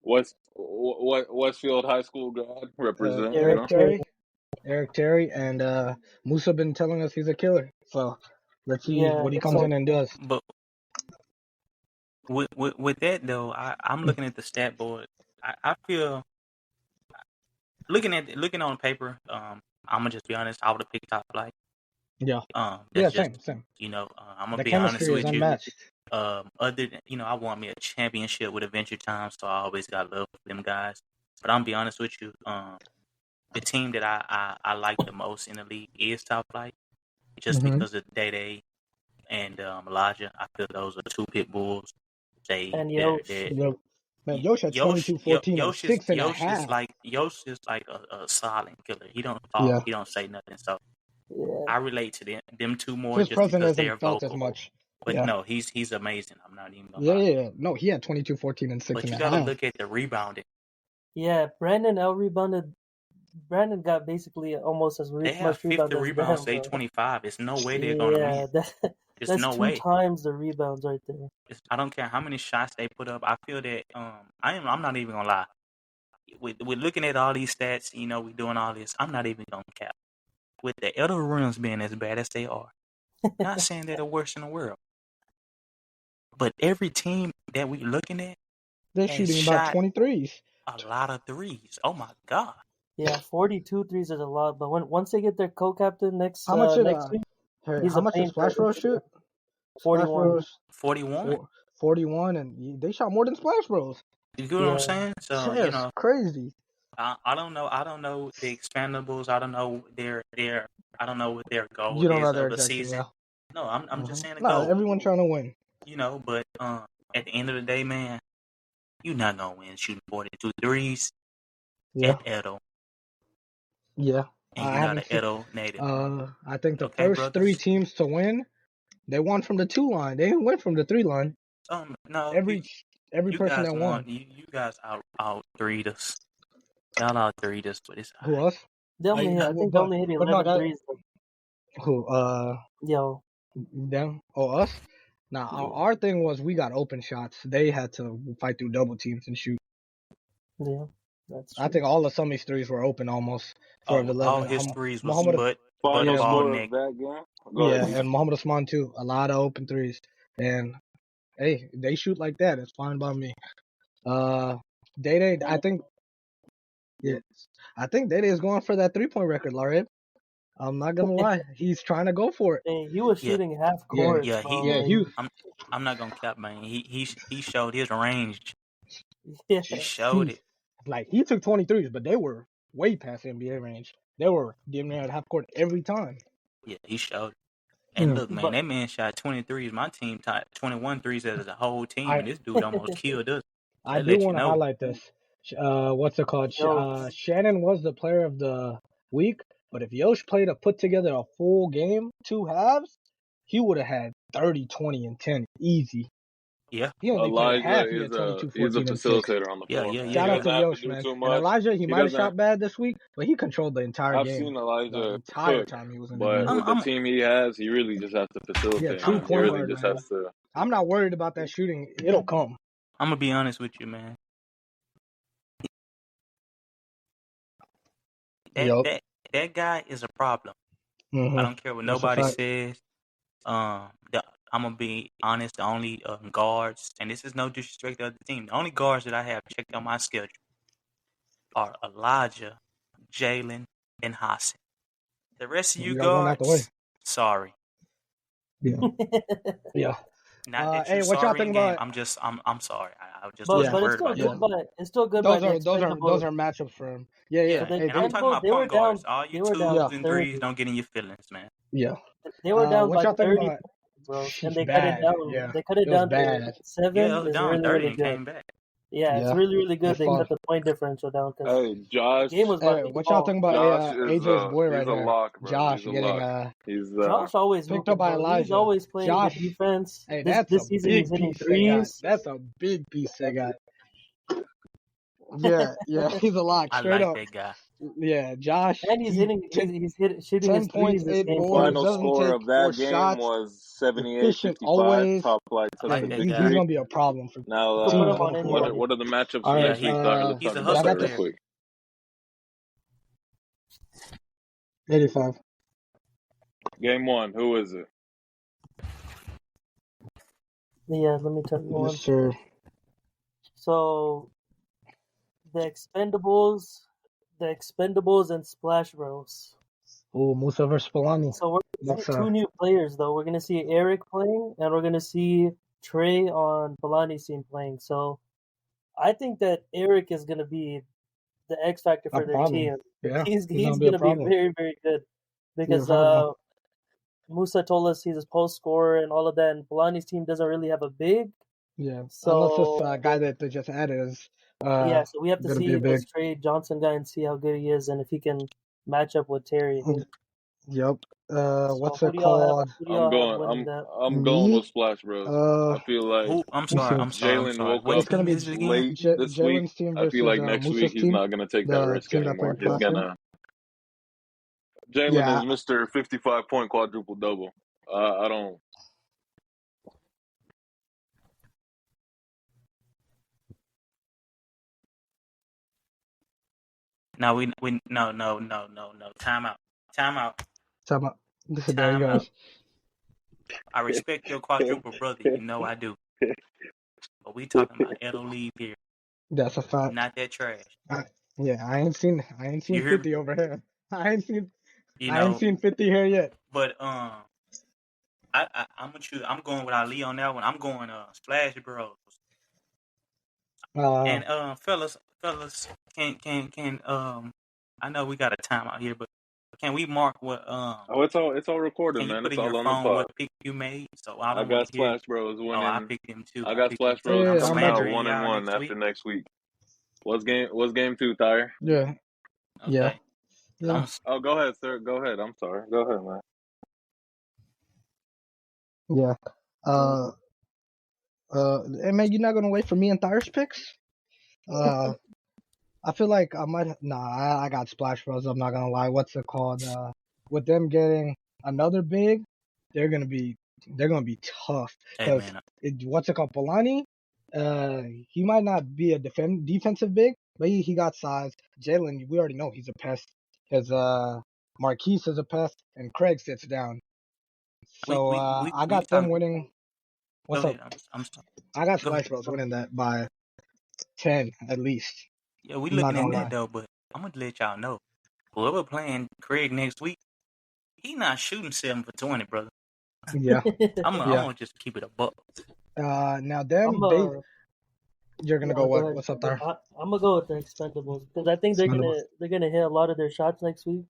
Westfield High School grad represent. Eric Terry. Eric Terry, and Musa been telling us he's a killer. So let's see Yeah, what he it's comes like in and does. But with that though, I'm looking at the stat board. I feel looking on paper. I'm gonna just be honest. I would have picked Top Flight. Yeah, That's same. just I'm gonna The be honest chemistry is with you. unmatched. Other than I won me a championship with Adventure Time, so I always got love for them guys. But I'm gonna be honest with you. The team that I like the most in the league is Top Flight, just because of Day and Elijah. I feel those are two pit bulls. and Yosh. Man, Yosh had 22, 14, and 6.5. Yosh is like a silent killer. He don't talk. Yeah, He don't say nothing. So Yeah, I relate to them two more his just presence because they're isn't felt as vocal. much. But Yeah, no, he's amazing. I'm not even gonna lie. yeah. No, he had 22, 14, and But you 6.5. got to look at the rebounding. yeah. Brandon out rebounded. Brandon got basically almost as They have much 50 rebounds as rebounds, Bam, they bro. 25. It's no way they're gonna win. Yeah, It's that's no 2 way. times the rebounds right there. I don't care how many shots they put up. I feel that I'm not even gonna lie. We're looking at all these stats. We're doing all this. I'm not even gonna cap. With the other runs being as bad as they are, not saying they're the worst in the world, but every team that we're looking at They're has shooting about shot 23s. a lot of threes. Oh my god! Yeah, 42 threes is a lot, but once they get their co-captain next How much did next week, he's how a much did painter. Splash Bros shoot? Splash 41. Bros 41. 41, and they shot more than Splash Bros. You get what I'm saying? So That's crazy. I don't know. I don't know the expandables. I don't know their. I don't know what their goal You don't know is their of the exact season. yeah. No, I'm just saying the No, goal. everyone trying to win. But at the end of the day, man, you're not gonna win shooting 42 threes Yeah, at Adel, yeah. and I you're not haven't an seen. Adel native. I think the Okay, first 3 brothers. teams to win, they won from the 2 line. They didn't win from the 3 line. No, Every person guys that won. won. You guys out threed us. Y'all out threed us, but it's Who alright. us? I think they only hit 11 no, threes. who Yo, them? Oh, us. Now our thing was we got open shots. They had to fight through double teams and shoot. yeah, that's true. I think all of Summy's threes were open almost for the 11. All his threes was Muhammad, but Final a ball score neck. of that game. Go yeah, ahead, D. and Muhammad Usman too. A lot of open threes. And hey, they shoot like that. It's fine by me. Day, I think, yeah, I think Day is going for that 3-point record, Larry. I'm not gonna lie, he's trying to go for it. Hey, he was Yeah, shooting half court, yeah. bro. I'm not gonna cap, man. He showed his range. Yeah. He showed it. Like he took 23s, but they were way past NBA range. They were damn near at half court every time. Yeah, he showed it. And look, man, But that man shot 23s. My team tied 21 threes as a whole team, I and this dude almost killed us. I That do let you want to know. highlight this. What's it called? Yosh, Shannon was the player of the week, but if Yosh put together a full game, 2 halves, he would have had 30, 20, and 10 easy. Yeah, He only played half. Elijah He is had 22, he's a 14, and 6. facilitator on the yeah, floor, yeah, man. yeah, He Shout yeah. out to doesn't have to Yosh, do man. too And much. Elijah, he He might have doesn't. shot bad this week, but he controlled the entire I've game. seen The Elijah entire cook, time he was in the but game. with the team he has, he really just has to Yeah, facilitate, true man. He point really guard, just man. has to. I'm not worried about that shooting. It'll come. I'm gonna be honest with you, man. That Yup. that that guy is a problem. I don't care what That's a nobody fact. says. I'm gonna be honest. The only guards, and this is no disrespect to the other team. The only guards that I have checked on my schedule are Elijah, Jalen, and Hassan. The rest of We you got one out the way. guards, sorry. Yeah. Yeah. Not that Hey, you're what y'all sorry think in game. about? I'm sorry. I just But wasn't Yeah. it's worried still about you. Yeah. good by the Those Expendables. are matchups for him. Yeah. So Yeah. Yeah, the Hey, and I'm they. talking Expendables, about point guards. All you they were down Yeah. twos and 30. threes don't get in your feelings, man. Yeah. They were down What by y'all think 30 about? points, bro, and She's they cut it bad. down. Yeah. They cut it It was down to bad. 7. Yeah, it was Is down really 30 really and good. came back. Yeah, it's Yeah. really really good. That's They fun. cut the point differential down because Hey, the Josh. game was about Hey, to what y'all evolve. think about Josh is AJ's boy he's right a here? lock, bro. Josh He's a getting lock. He's Josh always picked up hooping, by bro. He's Elijah. always playing good Josh, defense. hey, This that's a season he's big hitting piece they got. threes. That's a big piece they got. Yeah, he's a lock, I straight like up. that guy. Yeah, Josh, And he's shooting his 10 threes points, this 8 game the for boards, us. final doesn't score take of that forced game shots, was 78 efficient 55. always. Top flight I took like the Hey, that he's guy. gonna victory. be a problem for Now, You can put him teams on going forward. anybody. what are the matchups All for right, next week? Tyler, let's He's talk a about y'all hustle that got real this. player. quick. 85. Game one, who is it? Yeah, let me tell you Yes, one. sir. So the Expendables and Splash Bros. Oh, Musa versus Polani. So we're gonna That's see two new players though. We're gonna see Eric playing, and we're gonna see Trey on Polani's team playing. So I think that Eric is gonna be the X factor a for their problem. team. Yeah, He's gonna be a gonna be problem. very very good He's a because problem. Musa told us he's a post scorer and all of that. And Polani's team doesn't really have a big, Yeah, unless this so guy that they just added is yeah. So we have to gonna be see a big. this Trey Johnson guy and see how good he is and if he can match up with Terry. Yep. So What's who it do y'all have? called? Who do y'all have winning I'm that? I'm going with Me? Splash Bros. Uh, I feel like Who? I'm let's sorry. see. I'm sorry. I'm Jalen sorry. woke What up It's gonna team be is it again? late this week. Jalen's team I feel versus like next week Musa's he's team, not gonna take that the risk team that anymore. played He's last game. gonna Jalen Yeah, is Mr. 55-point quadruple double. I don't. No, no. Time out. Time out. time out. There you Time out. guys. I respect your quadruple brother. You know I do. But we talking about Adel Leave here. That's a fact. Not that trash. Yeah, I ain't seen You hear me? 50 over here. I ain't seen You I ain't know, seen 50 here yet. but I'm gonna choose. I'm going with Ali on that one. I'm going Splash Bros. Uh, And fellas, can I know we got a time out here, but can we mark what Oh, it's all recorded, can you man. put It's in your all on the phone pod. what pick you made? So I I don't want got to hear. Splash Bros Oh, I winning. picked him too. I I got picked him Splash too. Bros I'm I'm coming about out to. slandering 1 and y'all 1 next after week. next week. What's game two, Tyre? Yeah, yeah, Okay. yeah, Oh, go ahead, sir. Go ahead. I'm sorry. Go ahead, man. yeah. Uh, hey man, you're not gonna wait for me and Thyre's picks? Uh, I feel like I might. Nah, I got Splash Bros. I'm not gonna lie. What's it called? With them getting another big, they're gonna be tough. Hey Cause man, what's it called? Polani, he might not be a defensive big, but he got size. Jalen, we already know he's a pest. His Marquise is a pest, and Craig sits down. we So we we I we got them talking. winning. Go What's up? ahead. I'm sorry. I got Go ahead. Splash Bros winning that by 10 at least. Yeah, we I'm not looking at gonna that lie. though, but I'm gonna let y'all know. Whoever playing Craig next week, he not shooting 7 for 20, brother. Yeah, I'm yeah. gonna just keep it a buck. Now I'm them you're gonna go go what? ahead. What's up there? I'm gonna go with the Expendables because I think Expendables. they're gonna hit a lot of their shots next week.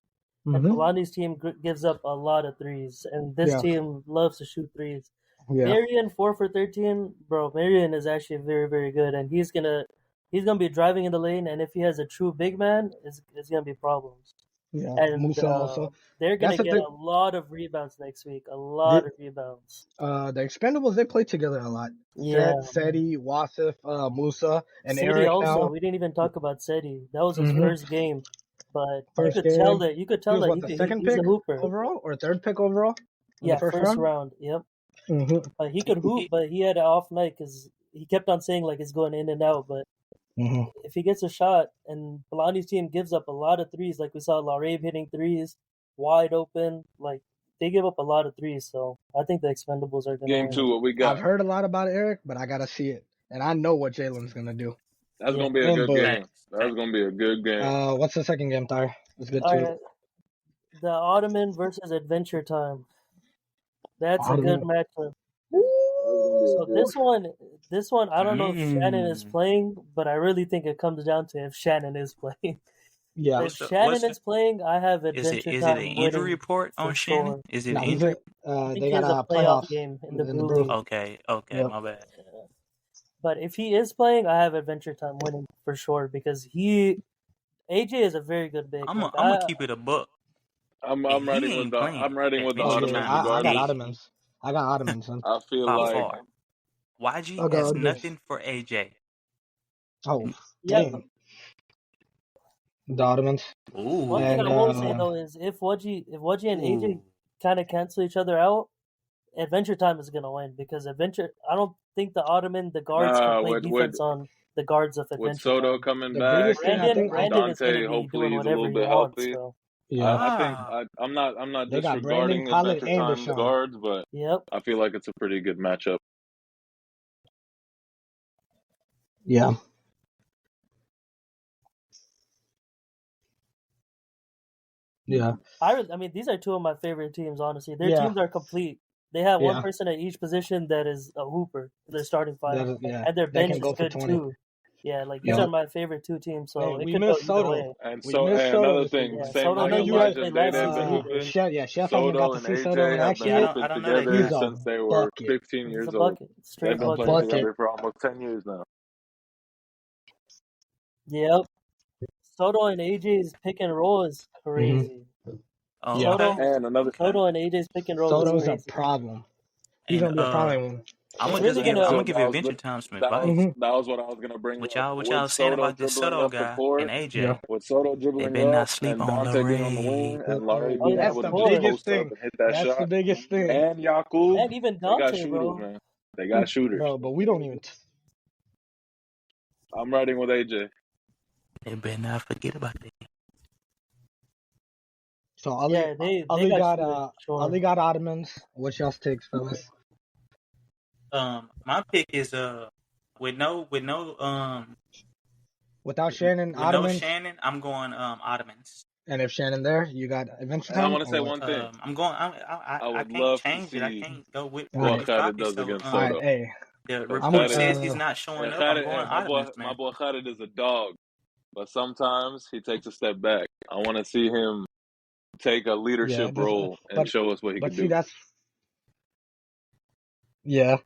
And Mm-hmm. Polani's team gives up a lot of threes, and this Yeah, team loves to shoot threes. yeah, Marion 4 for 13, bro. Marion is actually very very good, and he's gonna be driving in the lane. And if he has a true big man, it's gonna be problems. Yeah, and Musa also. they're gonna That's the get thing. a lot of rebounds next week. A lot The, of rebounds. the Expendables, they play together a lot. Yeah. Seti, Wasif, Musa, and Seti Eric also. now. We didn't even talk about Seti. That was his Mhm. first game, but First you could tell game. that He was what, the second he's pick a hooper. overall or third pick overall in Yeah, the first first round? round. Yep. Hmm. But he could hoop, but he had an off night because he kept on saying like it's going in and out. But Hmm. if he gets a shot, and Balani's team gives up a lot of threes, like we saw Larave hitting threes wide open, like they give up a lot of threes. So I think the Expendables are gonna Game win. 2, what we got? I've heard a lot about Eric, but I gotta see it, and I know what Jalen's gonna do. That's Yeah. gonna be a And good Bud. game. That's gonna be a good game. What's the second game, Tyre? Let's get All to it. right, the Ottoman versus Adventure Time. That's a good Ottoman. matchup. That's So gonna be a this one, I don't know if Shannon is Mm. playing, but I really think it comes down to if Shannon is playing. Yeah. If Shannon is playing, I have Is it Adventure is it an Time injury winning report for on Shannon? sure. Is it No, he's injury? I think they he got has a a playoff playoffs game in in the the Blue brew. League. Okay, Yep. my bad. But if he is playing, I have Adventure Time winning for sure because AJ is a very good big. I'm Like gonna keep it a buck. I'm And he riding with ain't the playing. Oh Adventure yeah, Time is I got regardless. dead Ottomans. I got Ottomans. Son. I feel by like far. YG I got has Ottomans. nothing for AJ. Oh yeah. damn, the Ottomans. One thing And I will say though is if Wudgie and AJ Ooh. kind of cancel each other out, Adventure Time is gonna win because I don't think the guards can play with defense on the guards of with Adventure Soto Time. coming the back biggest thing I and think Brandon is gonna Dante, be hopefully doing he's a whatever little he bit wants. healthy. So yeah, I think Ah, I'm not they got Brandon, disregarding Pilot, Adventure and Time's Deshaun. guards, but yep. I feel like it's a pretty good matchup. Yeah, yeah, I mean, these are two of my favorite teams. Honestly, their yeah, teams are complete. They have one yeah. person at each position that is a hooper. Their starting five, Yeah, and their they bench can is go for good 20. too. Yeah, like these Yeah. are my favorite two teams. Hey, So it we could go missed either Soto. way. And We so, missed and Soto another this week. thing, Yeah, same Soto. I like know you got Elijah played and Day last Day've been season. hooping. Chef hasn't got Soto to and see Soto in AJ have been action yeah, yet. hooping I don't know that together He's guy. a since they were bucket. 15 He's a years old. bucket, They've straight been A playing bucket. bucket. together for almost 10 years now. Yep. Soto and AJ's pick and roll is Hmm. crazy. Oh, Yeah. Soto, okay, And another, okay. Soto and AJ's pick and roll is Soto's a crazy. problem. He's And gonna be a problem. I'm It's gonna really just give gonna. I'm so gonna give Adventure Time some advice. Hmm. that was what I was gonna bring up. What With y'all saying Soto about this dribbling Soto up the guy and court, Yeah. AJ? with Soto They dribbling better not up sleep and on Dante being on the Larray. wing and Larry Oh being yeah, That's of able the to just course. biggest post up thing. and hit that That's the shot, biggest thing, and Yakub, And even they got Dante, shooters, bro. man. They got shooters. bro. But we don't even. I'm riding with AJ. They better not forget about that. So Ali, Yeah, they Ali got got shooters for Ali sure. got Ottomans. What's y'all's takes, fellas? My pick is with no Without Shannon, with no Ottomans, Shannon, I'm going Ottomans. and if Shannon there, you got Adventure And I Time want to or say what? one thing. I'm going. I I would can't love to change it. I see can't go with All what right, his Khaled copy. does So against all right. Soto. Hey, the Because I'm report says he's Khaled, not showing and up. I'm Khaled, going and Ottomans, my man. boy Khaled is a dog, but sometimes he takes a step back. I want to see him take a yeah, leadership this, role and show us what he but could see do. that's yeah.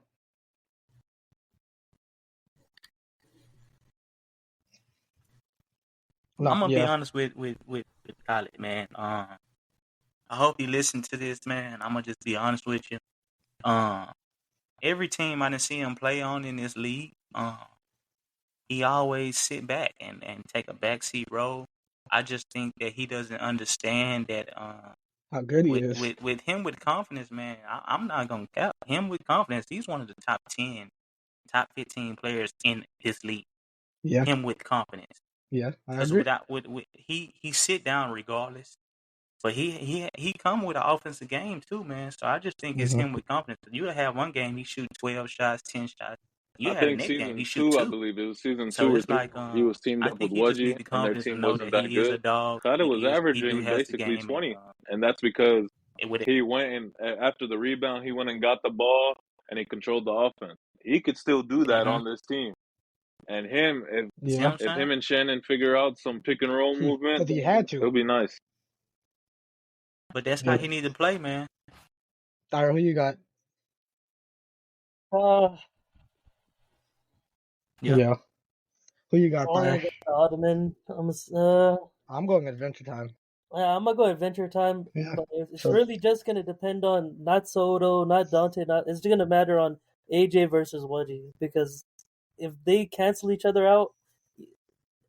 No, I'm gonna be yeah, honest with Khaled, man. I hope you listen to this, man. I'm gonna just be honest with you. Every team I didn't see him play on in this league, he always sit back and take a backseat role. I just think that he doesn't understand that how good he is. with him with confidence, man. I'm not gonna cap him with confidence. He's one of the top 10, top 15 players in this league. Yeah, Him with confidence, yeah, I because agree. he sit down regardless. But he come with an offensive game too, man. So I just think it's Hmm. him with confidence. You have one game he shoot 12 shots, 10 shots. You I have the think next game he season shoot two, I 2. believe it was season So 2 or it's 3. like He was teamed I up with think he just needs Wudgie, the and their confidence to team know wasn't that that he is a good. dog. Khaled was He do averaging has the basically game, 20, and that's because with it. he went and after the rebound, he went and got the ball and he controlled the offense. He could still do that Mm-hmm. on this team. And See what Yeah, I'm if saying? him and Shannon figure out some pick and roll movement, because he had to. it'll be nice. But that's how But he need to play, man. Tyra, who you got? Uh, Yeah. Yeah, who you got, Going Tyra? against the Ottoman. I'm going Adventure Time. I'm gonna go Adventure Time, Yeah. but it's So really just gonna depend on not Soto, not Dante, it's gonna matter on AJ versus Wudgy because if they cancel each other out,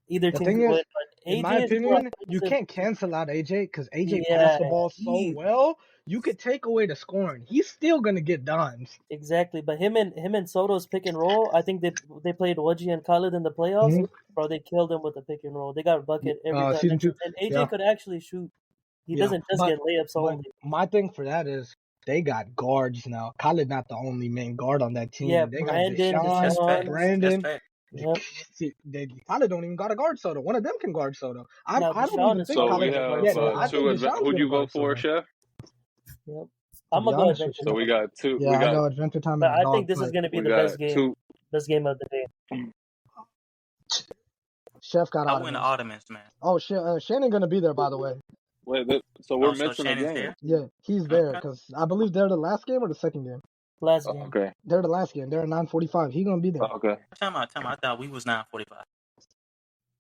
either the team thing can win. is, But in my AJ is more opinion, you aggressive. can't cancel out AJ because AJ Yeah, passed the ball so he well. You could take away the scoring. He's still gonna get dimes. exactly. But him and Soto's pick and roll, I think they played Wudgy and Khaled in the playoffs. Hmm. Bro, they killed him with the pick and roll. They got a bucket every time. Season 2. And AJ Yeah, could actually shoot. He yeah. doesn't just get layups But only. my thing for that is they got guards now. Khaled not the only main guard on that Yeah, team. They got Brandon, Deshaun, That's fact. Deshaun. That's Brandon. fact. Yep. Khaled don't even got a guard Soto. One of them can guard Soto. Now I don't Deshaun even is think So probably we Khaled. gonna guard have Yeah, I Soto. think who'd Deshaun's you gonna go guard for, Soto. Chef? Yep. To I'm be gonna go honest with Adventure So you, we Time. got two. yeah, We I got go Adventure Time But in a I dog think this is fight. gonna be we the got best game. two. Best game of the day. Chef got I win the Ottomans. Ottomans, man. Oh, Shannon gonna be there, by the way. So we're Oh, so missing a Shannon's game. there? Yeah, he's there Okay. because I believe they're the last game or the second game. Last game. Okay. They're the last game. They're at 9:45. He gonna be there. Okay. Time out. I thought we was 9:45.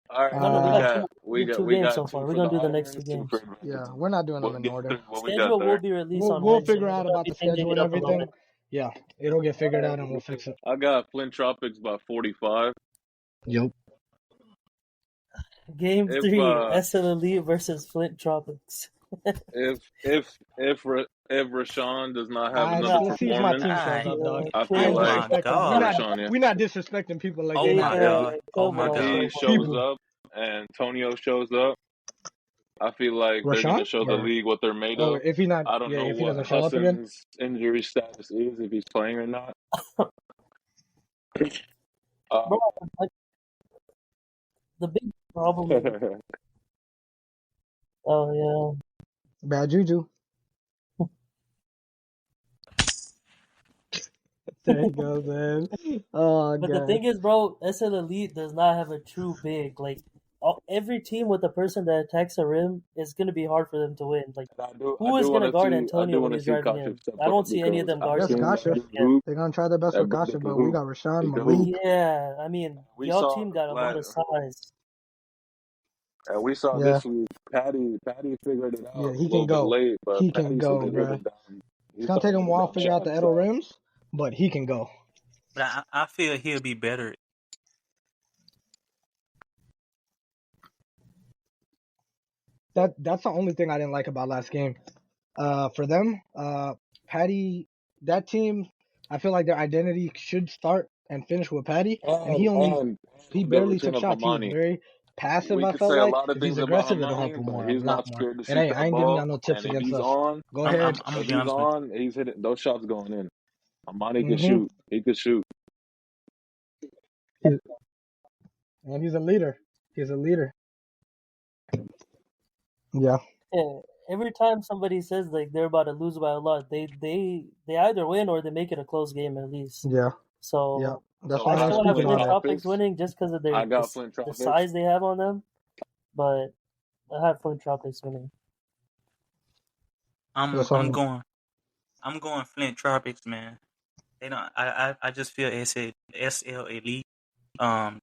All right. No, So we Uh, got two. We have two we games got so far. two We're for the gonna do the next two Ottomans, two for games. yeah, Adventure. we're not doing We'll them in get order. what we got Schedule will there. be released on We'll Wednesday. figure out We're gonna about be the changing schedule it and up a little everything. bit. Yeah, it'll get figured out and we'll fix it. I got Flint Tropics by 45. Yep. Game If 3, SL Elite versus Flint Tropics. if Rashawn does not have another Let's see if my performance, team shows Aye. up, dog. I I feel ain't Oh like my disrespecting. come God. Rashawn, yeah. We not disrespecting people like Oh they my not. God. Oh my If Come God. he on. shows People. up and Antonio shows up, I feel like they're Rashawn? gonna show the league what they're made Oh, of. if he not, I don't yeah, know if he what doesn't show up again. Hassan's injury status is, if he's playing or not. Bro, like, the big problem is, oh Bad juju. There he goes, man. Oh yeah. But the god. thing is, bro, SL Elite does not have a true big. Like every team with a person that attacks the rim is gonna be hard for them to win. Like I who is do want gonna to guard see Antonio when he's driving Kashif in? step I up don't see any of because them I've Yes, guarding seen him. that Kasha. dude Yeah. hoop. They're gonna try their best That with brother Kasha, can but we hoop. got Rashawn, He can Malik. hoop. Yeah, I mean, We y'all saw team got a lot of size. and we saw Yeah, this week. Patty figured it yeah, out a he can little bit go. late, but He can Patty go, started bruh. hitting down. It's He gonna take started him a hitting while to down figure out the shots. Edel rims, but he can go. But I feel he'll be better. That's the only thing I didn't like about last game. For them, Patty, that team, I feel like their identity should start and finish with Patty, and And he the barely routine took of shots. He was Hamani. very passive. We I could felt say a like lot of if he's things about aggressive, it'll help Hamani, him but more. A he's lot not more. scared to It shoot ain't. that I ain't giving y'all ball. no tips And if against he's us. on, Go I'm ahead. gonna if be he's honest with on, he's hitting those shots going in. Hamani can Hmm. shoot. He could shoot. And he's a leader. He's a leader. Yeah. Yeah, every time somebody says like they're about to lose by a lot, they either win or they make it a close game at least. Yeah. So Yeah. That's So why I I I'm still got have speaking Flint on Flint it. Tropics Tropics. winning just because of I got Flint the Tropics. size they have on them, but I have Flint Tropics winning. That's I'm on. going Flint Tropics, man. They don't I just feel SL Elite. Um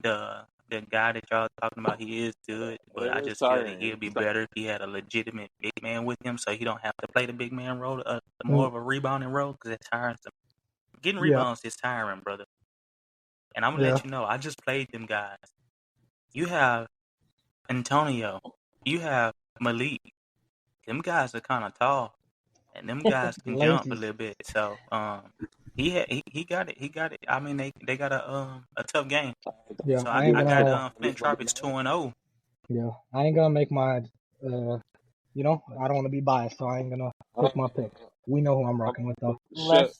the guy that y'all talking about, he is good, but I It is just feel that tiring. he'll be better if he had a legitimate big man with him, so he don't have to play the big man role, more Mm, of a rebounding role, because it's tiring. Getting yeah. rebounds is tiring, brother. And I'm gonna Yeah. let you know, I just played them guys. You have Antonio, you have Malik. Them guys are kind of tall, and them guys can jump a Lanky. little bit. So he got it. He got it. I mean they got a tough game. Yeah. So I ain't I gonna. got Flint Tropics 2-0. Yeah. I ain't gonna make my. You know, I don't want to be biased, so I ain't gonna pick my pick. We know who I'm rocking with though. Shit.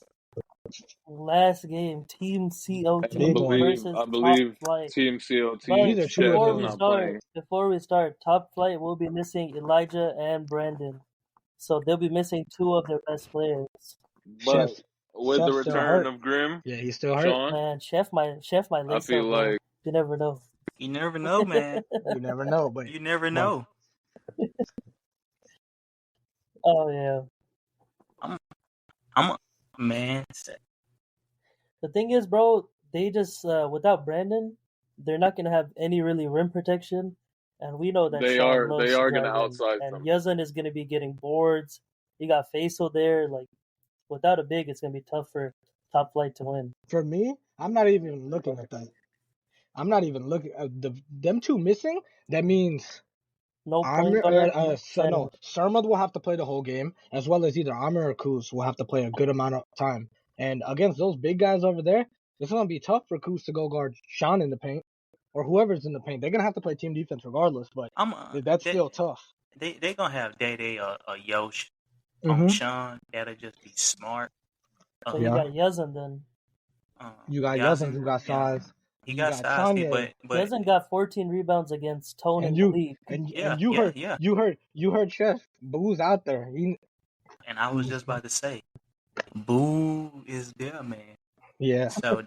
Last game, Team And Big COT one. versus I Top believe Flight. Team COT But These are two Chef of is them. not playing. before we start, Top Flight will be missing Elijah and Brandon, so they'll be missing two of their best players. But Chef. with the Chef's still return hurt. of Grim, Yeah, he's still hurt. Sean, Man, Chef might I lace feel up, bro. like You never know. You never know, man. You never know, but You never come on. know. Oh yeah. I'm man. The thing is, bro, they just without Brandon, they're not gonna have any really rim protection, and we know that They Sean are loves to going to drive in. outsize And them. Yazan is going to be getting boards. You got Faisal there. Like, without a big, it's going to be tough for Top Flight to win. For me, I'm not even looking at that. I'm not even looking at them two missing. That means No point Amir, guard. no, Sarmad will have to play the whole game, as well as either Amir or Kuz will have to play a good amount of time. And against those big guys over there, it's gonna be tough for Kuz to go guard Sean in the paint or whoever's in the paint. They're gonna have to play team defense regardless, but that's still tough. They gonna have Day or Yosh Mm-hmm. on Sean. That'll just be smart. So you got Yazan then. You got Yazan who got size. He You got got size, Tanya. but Yazan got 14 rebounds against Tone in and the you league. and yeah, you heard Chef Boo's out there. And I was just about to say, Boo is there, man. Yeah. So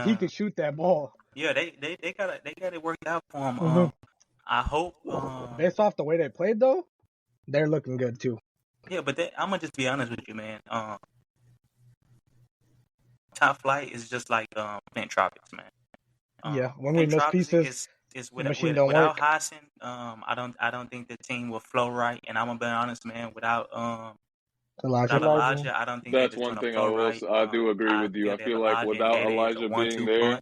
he could shoot that ball. Yeah, they got it worked out for him. Mm-hmm. I hope. Based off the way they played, though, they're looking good too. Yeah, but I'm gonna just be honest with you, man. Top Flight is just like Flint Tropics, man. Yeah, when we miss pieces, is the machine don't work. Without Hassan, I don't think the team will flow right. And I'm gonna be honest, man. Without Elijah, I don't think that's it's one gonna thing flow right. I do agree with you. I feel like without Elijah being there,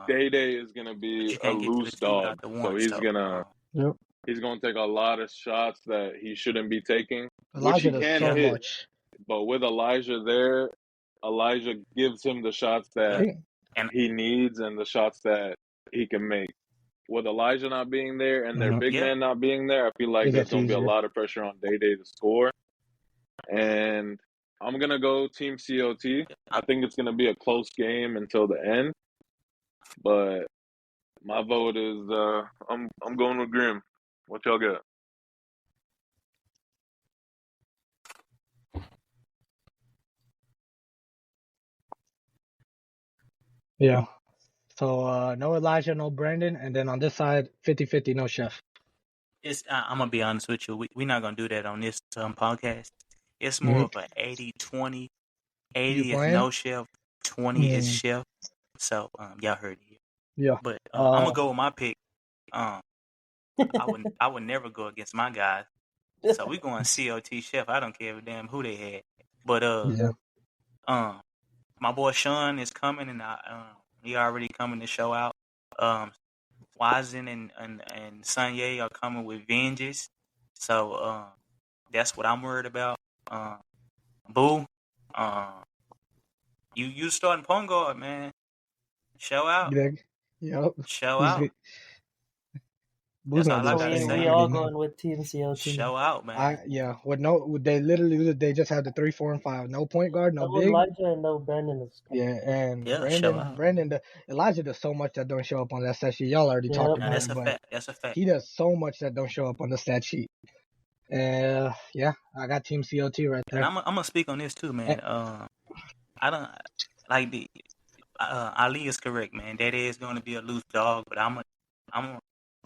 Day is gonna be a loose dog. So he's gonna take a lot of shots that he shouldn't be taking, which he can hit. Much. But with Elijah there, Elijah gives him the shots that he needs and the shots that he can make. With Elijah not being there and their big man not being there, I feel like there's going to be a lot of pressure on Day to score. And I'm going to go Team COT. I think it's going to be a close game until the end. But my vote is I'm going with Grim. What y'all got? Yeah. So no Elijah, no Brandon, and then on this side, 50-50, no Chef. I'm gonna be honest with you. We're not gonna do that on this podcast. It's more of an 80-20. 80 is no Chef, 20 is Chef. So y'all heard it. Yeah. But I'm gonna go with my pick. I would never go against my guys. So we going COT Chef. I don't care a damn who they had. But my boy Sean is coming, and he already coming to show out. Wizen and Sanye are coming with vengeance. So that's what I'm worried about. Boo, you starting point guard, man. Show out. Yep. Show out. That's all I gotta say. We all going with Team COT. Show out, man. They just had the 3, 4, and 5. No point guard, no big. Elijah and no Brandon. Brandon, Elijah does so much that don't show up on that stat sheet. Y'all already talked about it, but that's a fact. He does so much that don't show up on the stat sheet. I got Team COT right there. And I'm gonna speak on this too, man. I don't like the Ali is correct, man. That is going to be a loose dog, but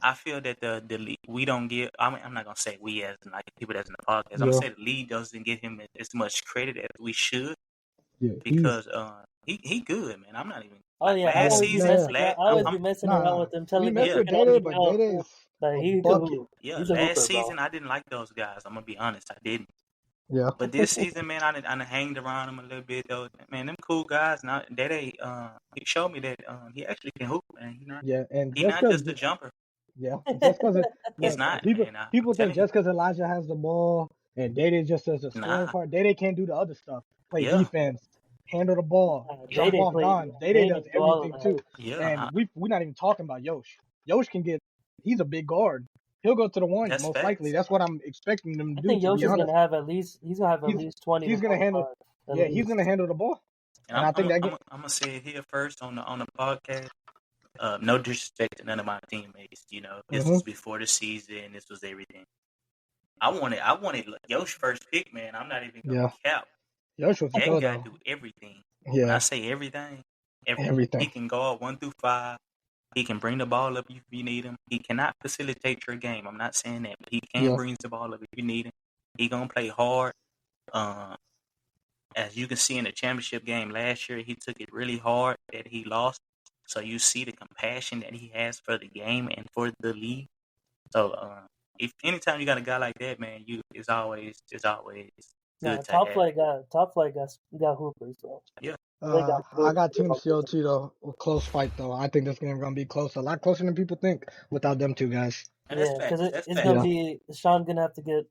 I feel that the league, we don't give. I'm not gonna say we as like people that's in the podcast. I'm gonna say the league doesn't give him as much credit as we should. Yeah, because he good, man. I'm not even. Last season, I always be messing around with him, telling him he could hoop. Yeah, last season I didn't like those guys. I'm gonna be honest, I didn't. Yeah. But this season, man, I hanged around him a little bit though. Man, them cool guys. Now he showed me that he actually can hoop, man. He's not just a jumper. Yeah, just because he's not. People think just because Elijah has the ball and Dede just does the scoring part, Dede can't do the other stuff. Play defense, handle the ball, jump off dimes. Dede does everything too. Yeah, and we're not even talking about Yosh. Yosh can get. He's a big guard. He'll go to the one most likely. That's what I'm expecting him to do. I think Yosh is gonna have at least 20. He's gonna handle. Yeah, he's gonna handle the ball. And I think I'm gonna say it here first on the podcast. No disrespect to none of my teammates. This was before the season. This was everything. I wanted Yosh first pick, man. I'm not even gonna cap. Yosh was that guy do everything. Yeah. When I say everything. He can guard 1 through 5. He can bring the ball up if you need him. He cannot facilitate your game. I'm not saying that, but he can bring the ball up if you need him. He gonna play hard. As you can see in the championship game last year, he took it really hard that he lost. So you see the compassion that he has for the game and for the league. So if anytime you got a guy like that, man, it's always No, good to top have. flight got hoopers. So Yeah. they got I got Team hoopers. CO2 though. A close fight though. I think this game gonna be close. A lot closer than people think without them two guys. And that's Yeah, facts. because That's it's facts. gonna Yeah. be Sean gonna have to get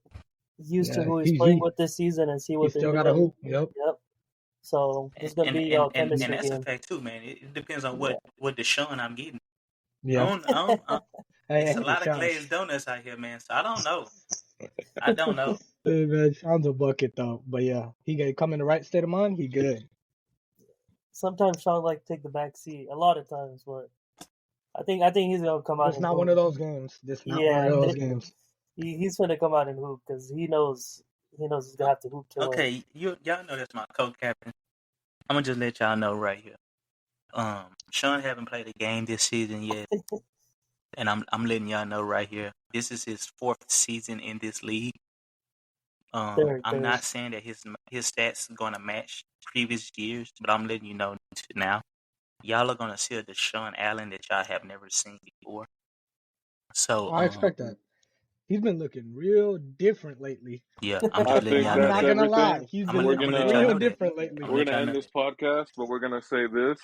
used to Yeah. who he's playing He with this season and see he what they're still got a doing. hoop. Yep. Yep. So it's gonna And be and, a and, and chemistry that's a game. fact too, man. It depends on Yeah. what Deshaun I'm getting. Yeah. It's a Hey, lot of Sean. glazed donuts out here, man. So I don't know. I don't know. Hey, man, Sean's a bucket though. But yeah, he get come in the right state of mind. He good. Sometimes Sean like take the back seat. A lot of times, but I think he's gonna come out This and not hoop. one of those games. This not one Yeah, of those games. he's gonna come out and hoop because he knows he's gonna have to hoop to win. Okay, y'all know that's my co-captain. I'm gonna just let y'all know right here. Sean haven't played a game this season yet, and I'm letting y'all know right here. This is his 4th season in this league. I'm not saying that his stats gonna match previous years, but I'm letting you know now. Y'all are gonna see a Deshaun Allen that y'all have never seen before. So I expect that. He's been looking real different lately. yeah, I'm I just letting think y'all I'm know that's not that. gonna everything. lie. He's I'm been We're gonna looking let y'all real know that. different lately. I'm we're let gonna y'all end know this that. podcast, but we're gonna say this.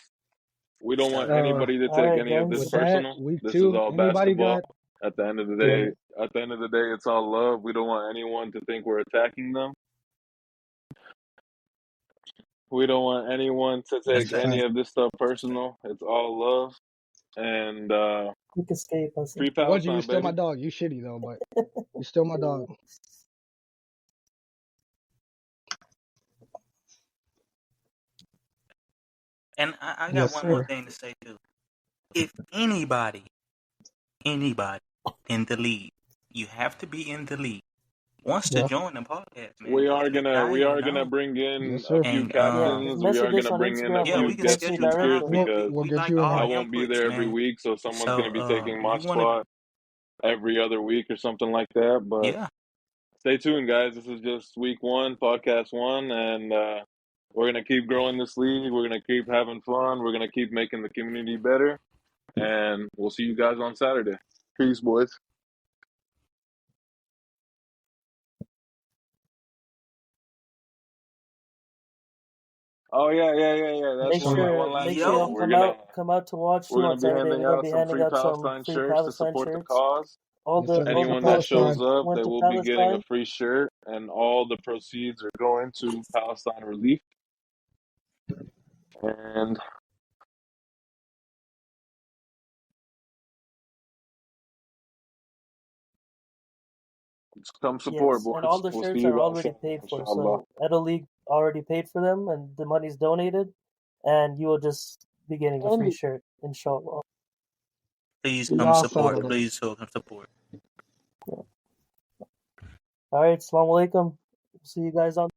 We don't want So anybody to all take right, any of guys. this With that, personal. week This is 2, all anybody basketball. got? At the end of the Yeah. day, it's all love. We don't want anyone to think we're attacking them. We don't want anyone to that's take facts. any of this stuff personal. It's all love and Quick escape. I said. free Would you Palestine, still my baby. dog? You shitty though, but you still my dog. And I got Yes, one more sir. thing to say too. If anybody in the league, you have to be in the league, wants to Yeah. join the podcast, man, We just are let gonna know. bring in Yes, a sir. few And Yeah, captains. We are message us gonna on bring in a Instagram yeah, or few we can guest text me schedule speakers time, directly. man. because We'll We get like you in I all there. won't be inputs, there every man. week, so someone's So gonna be taking my you want to, spot every other week or something like that. But yeah. stay tuned, guys. This is just week 1, podcast 1, and we're gonna keep growing this league. We're gonna keep having fun. We're gonna keep making the community better, and we'll see you guys on Saturday. Peace, boys. Oh yeah. That's Make Sure. one sure last make sure y'all thing. Yo, come out to watch We're too on gonna be Saturday. handing We're gonna out be some handing free out some Palestine free shirts to Palestine support the shirts. cause. Yes, sir. Free Anyone that shows Palestine. up, went they to will be getting a Palestine. free shirt, and all the proceeds are going to Palestine relief. And come support, Yes, and all boys. the We'll see shirts you are guys already Saturday, paid for. inshallah. So Adel League already paid for them, and the money's donated, and you will just be getting a free And shirt, inshallah. please see come y'all support. Saturday. Please come support. Yeah. All right, Assalamu alaikum. See you guys on